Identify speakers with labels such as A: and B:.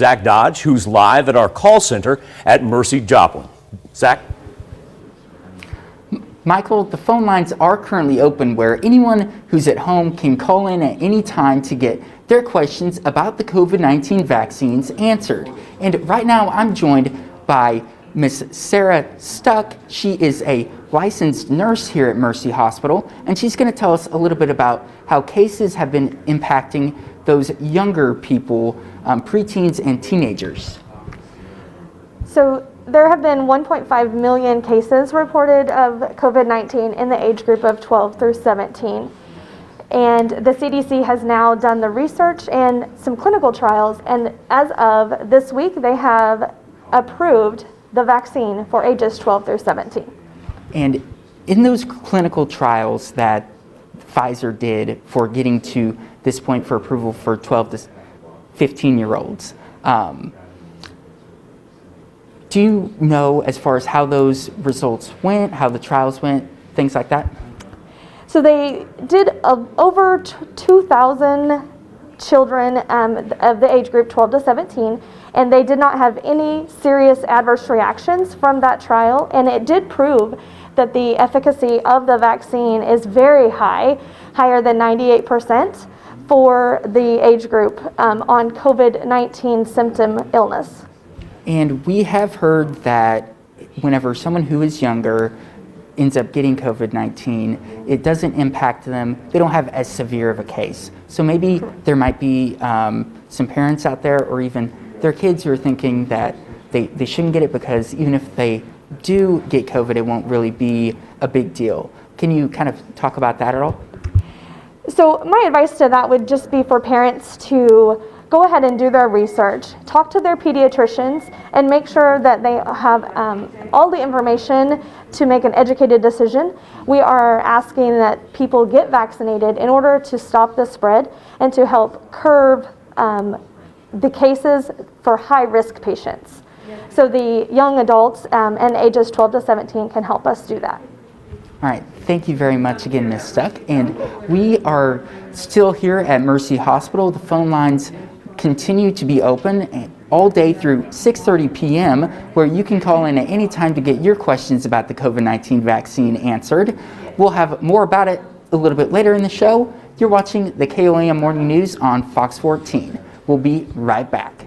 A: Zach Dodge, who's live at our call center at Mercy Joplin. Zach?
B: Michael, the phone lines are currently open where anyone who's at home can call in at any time to get their questions about the COVID-19 vaccines answered. And right now I'm joined by Miss Sarah Stuck. She is a licensed nurse here at Mercy Hospital, and she's going to tell us a little bit about how cases have been impacting those younger people, preteens and teenagers.
C: So there have been 1.5 million cases reported of COVID-19 in the age group of 12 through 17. And the CDC has now done the research and some clinical trials, and as of this week, they have approved the vaccine for ages 12 through 17.
B: And in those clinical trials that Pfizer did for getting to this point for approval for 12 to 15-year-olds, do you know as far as how those results went, how the trials went, things like that?
C: So they did over 2,000 children of the age group 12 to 17, and they did not have any serious adverse reactions from that trial, and it did prove that the efficacy of the vaccine is very high, higher than 98% for the age group on COVID-19 symptom illness.
B: And we have heard that whenever someone who is younger ends up getting COVID-19, it doesn't impact them. They don't have as severe of a case. So maybe there might be some parents out there or even their kids who are thinking that they shouldn't get it because even if they do get COVID, it won't really be a big deal. Can you kind of talk about that at all?
C: So my advice to that would just be for parents to go ahead and do their research, talk to their pediatricians, and make sure that they have all the information to make an educated decision. We are asking that people get vaccinated in order to stop the spread and to help curb the cases for high-risk patients. So the young adults and ages 12 to 17 can help us do that.
B: All right, thank you very much again, Ms. Stuck. And we are still here at Mercy Hospital. The phone lines continue to be open all day through 6:30 p.m. where you can call in at any time to get your questions about the COVID-19 vaccine answered. We'll have more about it a little bit later in the show. You're watching the KOAM Morning News on Fox 14. We'll be right back.